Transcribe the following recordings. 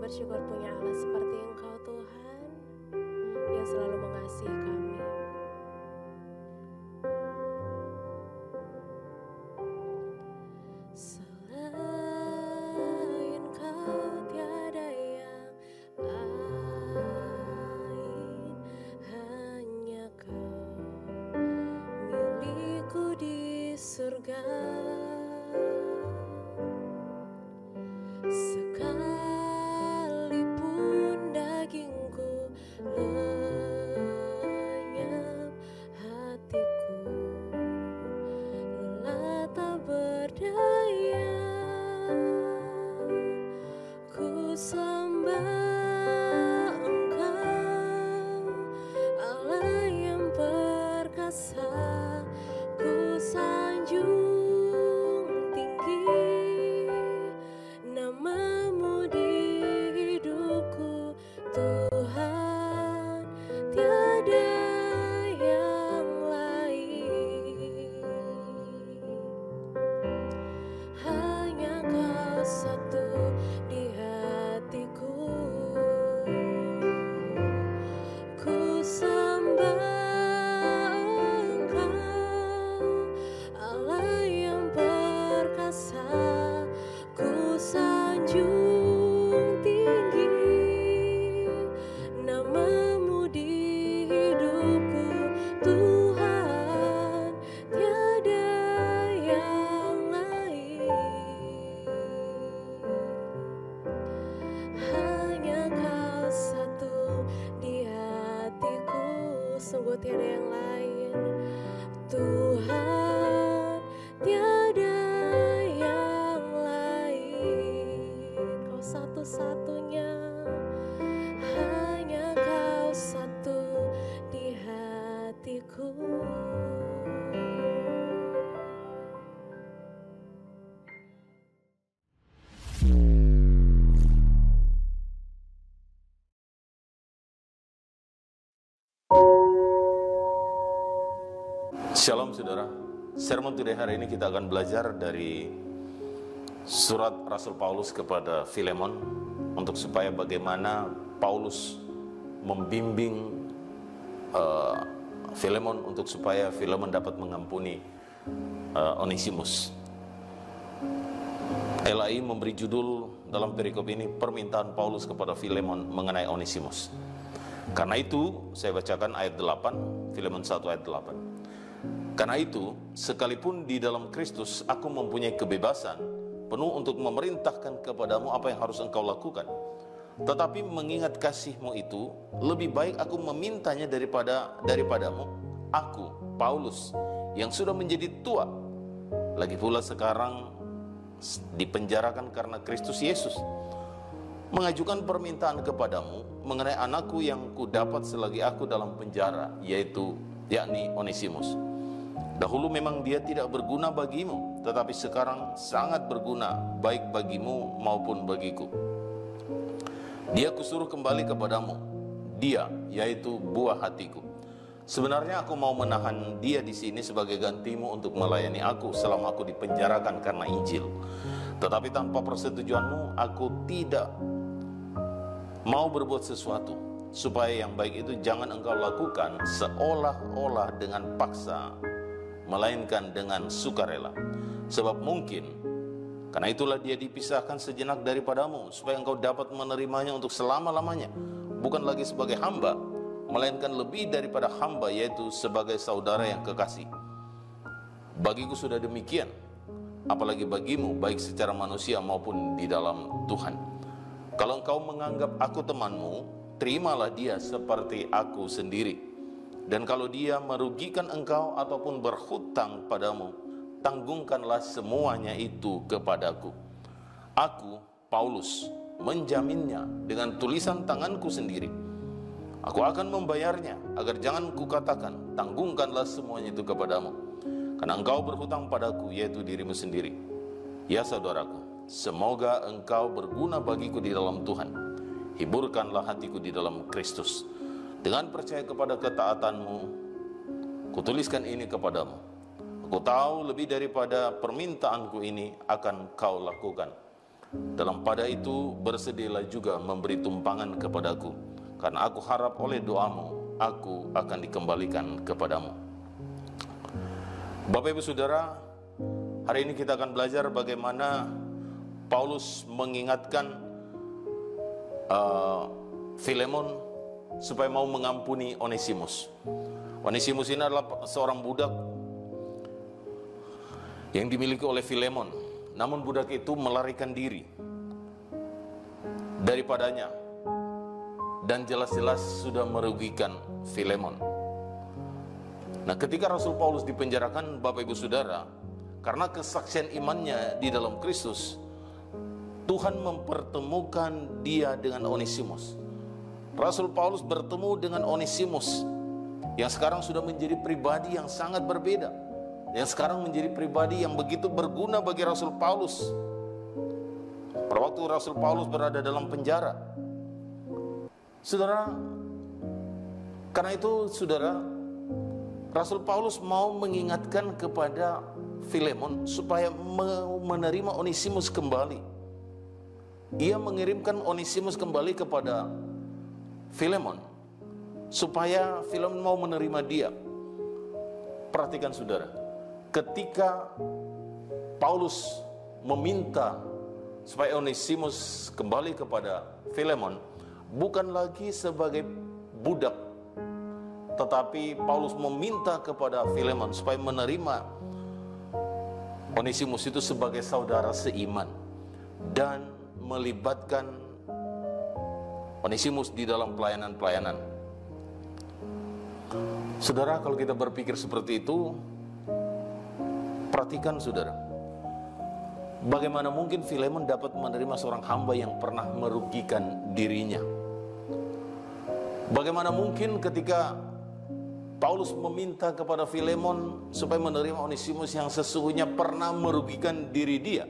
bersyukur punya Allah seperti Engkau Tuhan, yang selalu mengasihi kami. Selain Kau tiada yang lain, hanya Kau milikku di surga. Sekalipun dagingku lenyap, hatiku lelah tak berdaya. Ku sembah Engkau, Allah yang perkasa. Ku sanjung tinggi namamu di hidupku, Tuhan, tiada yang lain. Hanya Kau satu di hatiku. Ku sembah Engkau, Allah yang perkasa. Ku sanjung tinggi namamu di hidupku, Tuhan, tiada yang lain. Hanya Kau satu di hatiku, sungguh tiada yang lain. Tuhan, tiada yang lain. Kau satu-satunya, hanya Kau satu di hatiku. Shalom saudara, sermon today hari ini kita akan belajar dari surat Rasul Paulus kepada Filemon, untuk supaya bagaimana Paulus membimbing Filemon untuk supaya Filemon dapat mengampuni Onesimus. LAI memberi judul dalam perikop ini permintaan Paulus kepada Filemon mengenai Onesimus. Karena itu saya bacakan ayat 8, Filemon 1 ayat 8. Karena itu, sekalipun di dalam Kristus aku mempunyai kebebasan penuh untuk memerintahkan kepadamu apa yang harus engkau lakukan. Tetapi mengingat kasih-Mu itu, lebih baik aku memintanya daripadamu, aku, Paulus, yang sudah menjadi tua, lagi pula sekarang dipenjarakan karena Kristus Yesus, mengajukan permintaan kepadamu mengenai anakku yang kudapat selagi aku dalam penjara, yakni Onesimus. Dahulu memang dia tidak berguna bagimu, tetapi sekarang sangat berguna baik bagimu maupun bagiku. Dia kusuruh kembali kepadamu. Dia, yaitu buah hatiku. Sebenarnya aku mau menahan dia di sini sebagai gantimu untuk melayani aku selama aku dipenjarakan karena Injil. Tetapi tanpa persetujuanmu, aku tidak mau berbuat sesuatu, supaya yang baik itu jangan engkau lakukan seolah-olah dengan paksa, melainkan dengan sukarela. Sebab mungkin karena itulah dia dipisahkan sejenak daripadamu, supaya engkau dapat menerimanya untuk selama-lamanya, bukan lagi sebagai hamba, melainkan lebih daripada hamba, yaitu sebagai saudara yang kekasih. Bagiku sudah demikian, apalagi bagimu, baik secara manusia maupun di dalam Tuhan. Kalau engkau menganggap aku temanmu, terimalah dia seperti aku sendiri. Dan kalau dia merugikan engkau ataupun berhutang padamu, tanggungkanlah semuanya itu kepadaku. Aku, Paulus, menjaminnya dengan tulisan tanganku sendiri. Aku akan membayarnya, agar jangan kukatakan, tanggungkanlah semuanya itu kepadamu. Karena engkau berhutang padaku, yaitu dirimu sendiri. Ya saudaraku, semoga engkau berguna bagiku di dalam Tuhan. Hiburkanlah hatiku di dalam Kristus. Dengan percaya kepada ketaatanmu, kutuliskan ini kepadamu. Aku tahu lebih daripada permintaanku ini akan kau lakukan. Dalam pada itu bersedialah juga memberi tumpangan kepadaku, karena aku harap oleh doamu aku akan dikembalikan kepadamu. Bapak Ibu Saudara, hari ini kita akan belajar bagaimana Paulus mengingatkan Filemon supaya mau mengampuni Onesimus. Onesimus ini adalah seorang budak yang dimiliki oleh Filemon. Namun budak itu melarikan diri daripadanya dan jelas-jelas sudah merugikan Filemon. Nah, ketika Rasul Paulus dipenjarakan, Bapak Ibu Saudara, karena kesaksian imannya di dalam Kristus, Tuhan mempertemukan dia dengan Onesimus. Rasul Paulus bertemu dengan Onesimus yang sekarang sudah menjadi pribadi yang sangat berbeda, yang sekarang menjadi pribadi yang begitu berguna bagi Rasul Paulus. Pada waktu Rasul Paulus berada dalam penjara, saudara, karena itu saudara, Rasul Paulus mau mengingatkan kepada Filemon supaya menerima Onesimus kembali. Ia mengirimkan Onesimus kembali kepada Filemon supaya Filemon mau menerima dia. Perhatikan saudara, ketika Paulus meminta supaya Onesimus kembali kepada Filemon, bukan lagi sebagai budak, tetapi Paulus meminta kepada Filemon supaya menerima Onesimus itu sebagai saudara seiman dan melibatkan Onesimus di dalam pelayanan-pelayanan. Saudara, kalau kita berpikir seperti itu, perhatikan saudara, bagaimana mungkin Filemon dapat menerima seorang hamba yang pernah merugikan dirinya? Bagaimana mungkin ketika Paulus meminta kepada Filemon supaya menerima Onesimus yang sesungguhnya pernah merugikan diri dia?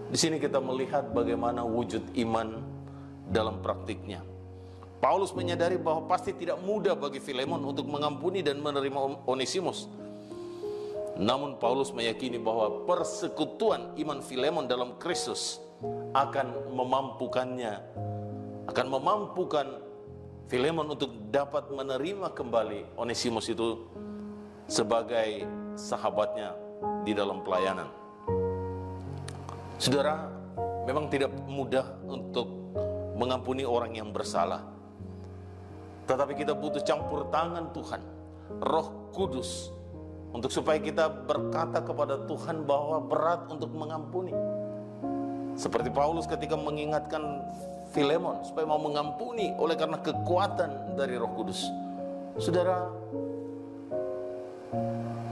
Di sini kita melihat bagaimana wujud iman dalam praktiknya. Paulus menyadari bahwa pasti tidak mudah bagi Filemon untuk mengampuni dan menerima Onesimus. Namun Paulus meyakini bahwa persekutuan iman Filemon dalam Kristus akan memampukan Filemon untuk dapat menerima kembali Onesimus itu sebagai sahabatnya di dalam pelayanan. Saudara, memang tidak mudah untuk mengampuni orang yang bersalah, tetapi kita butuh campur tangan Tuhan, Roh Kudus, untuk supaya kita berkata kepada Tuhan bahwa berat untuk mengampuni. Seperti Paulus ketika mengingatkan Filemon supaya mau mengampuni oleh karena kekuatan dari Roh Kudus. Saudara,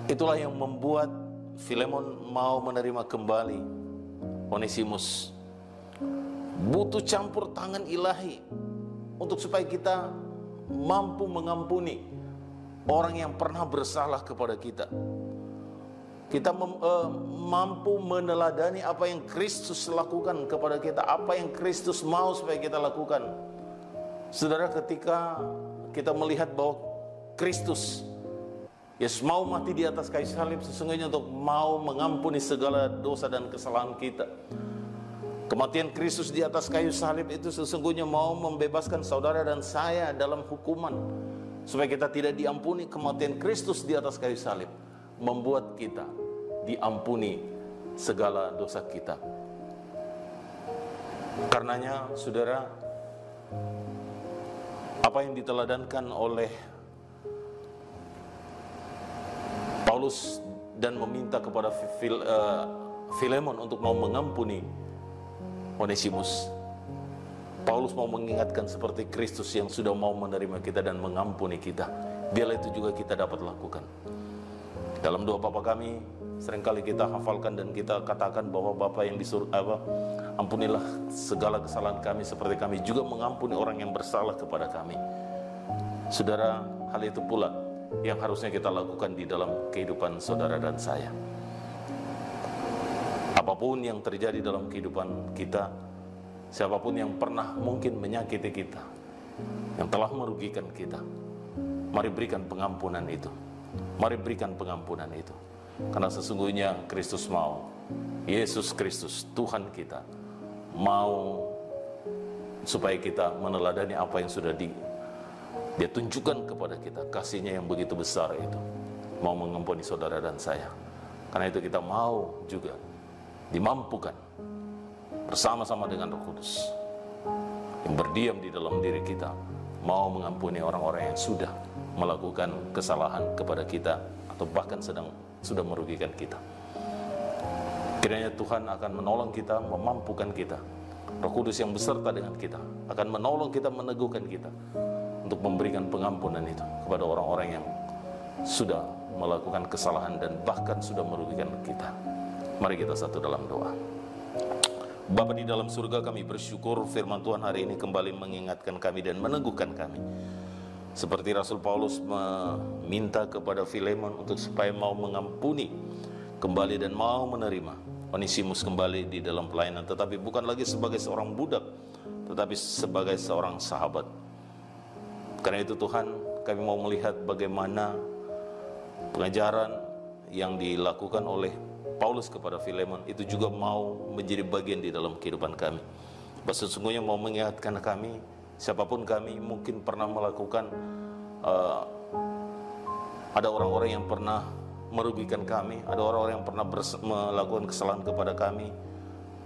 itulah yang membuat Filemon mau menerima kembali Onesimus. Butuh campur tangan ilahi untuk supaya kita mampu mengampuni orang yang pernah bersalah kepada kita. Kita mampu meneladani apa yang Kristus lakukan kepada kita, apa yang Kristus mau supaya kita lakukan. Saudara, ketika kita melihat bahwa Kristus Yesus mau mati di atas kayu salib sesungguhnya untuk mau mengampuni segala dosa dan kesalahan kita. Kematian Kristus di atas kayu salib itu sesungguhnya mau membebaskan saudara dan saya dalam hukuman, supaya kita tidak diampuni. Kematian Kristus di atas kayu salib membuat kita diampuni segala dosa kita. Karenanya saudara, apa yang diteladankan oleh Paulus dan meminta kepada Filemon untuk mau mengampuni Onesimus, Paulus mau mengingatkan seperti Kristus yang sudah mau menerima kita dan mengampuni kita. Biarlah itu juga kita dapat lakukan. Dalam doa Bapa kami, seringkali kita hafalkan dan kita katakan bahwa Bapa yang disuruh ampunilah segala kesalahan kami seperti kami juga mengampuni orang yang bersalah kepada kami. Saudara, hal itu pula yang harusnya kita lakukan di dalam kehidupan saudara dan saya. Apapun yang terjadi dalam kehidupan kita, siapapun yang pernah mungkin menyakiti kita, yang telah merugikan kita, mari berikan pengampunan itu. Mari berikan pengampunan itu. Karena sesungguhnya Kristus mau Yesus Kristus Tuhan kita mau supaya kita meneladani apa yang sudah Dia tunjukkan kepada kita, kasih-Nya yang begitu besar itu, mau mengampuni saudara dan saya. Karena itu kita mau juga dimampukan bersama-sama dengan Roh Kudus yang berdiam di dalam diri kita, mau mengampuni orang-orang yang sudah melakukan kesalahan kepada kita atau bahkan sudah merugikan kita. Kiranya Tuhan akan menolong kita, memampukan kita. Roh Kudus yang beserta dengan kita akan menolong kita, meneguhkan kita untuk memberikan pengampunan itu kepada orang-orang yang sudah melakukan kesalahan dan bahkan sudah merugikan kita. Mari kita satu dalam doa. Bapa di dalam surga, kami bersyukur firman Tuhan hari ini kembali mengingatkan kami dan meneguhkan kami. Seperti Rasul Paulus meminta kepada Filemon untuk supaya mau mengampuni kembali dan mau menerima Onesimus kembali di dalam pelayanan, tetapi bukan lagi sebagai seorang budak, tetapi sebagai seorang sahabat. Karena itu Tuhan, kami mau melihat bagaimana pengajaran yang dilakukan oleh Paulus kepada Filemon itu juga mau menjadi bagian di dalam kehidupan kami. Sesungguhnya mau mengingatkan kami, siapapun kami mungkin pernah melakukan, ada orang-orang yang pernah merugikan kami, ada orang-orang yang pernah melakukan kesalahan kepada kami.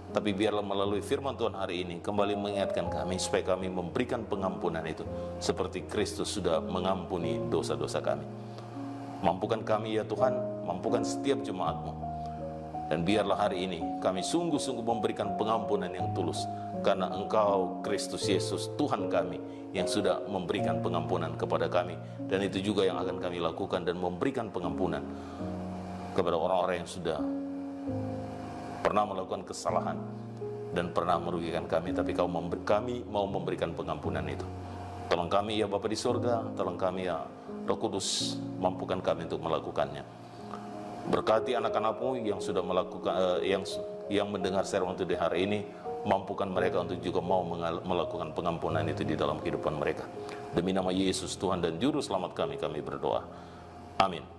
Tapi biarlah melalui firman Tuhan hari ini kembali mengingatkan kami supaya kami memberikan pengampunan itu seperti Kristus sudah mengampuni dosa-dosa kami. Mampukan kami ya Tuhan, mampukan setiap jemaat-Mu. Dan biarlah hari ini kami sungguh-sungguh memberikan pengampunan yang tulus, karena Engkau Kristus Yesus Tuhan kami yang sudah memberikan pengampunan kepada kami. Dan itu juga yang akan kami lakukan dan memberikan pengampunan kepada orang-orang yang sudah pernah melakukan kesalahan dan pernah merugikan kami, tapi kami mau memberikan pengampunan itu. Tolong kami ya Bapa di surga, tolong kami ya Roh Kudus, mampukan kami untuk melakukannya. Berkati anak-anak-Mu yang sudah melakukan, yang mendengar sermon Tuhan hari ini, mampukan mereka untuk juga mau melakukan pengampunan itu di dalam kehidupan mereka. Demi nama Yesus Tuhan dan Juru Selamat kami berdoa. Amin.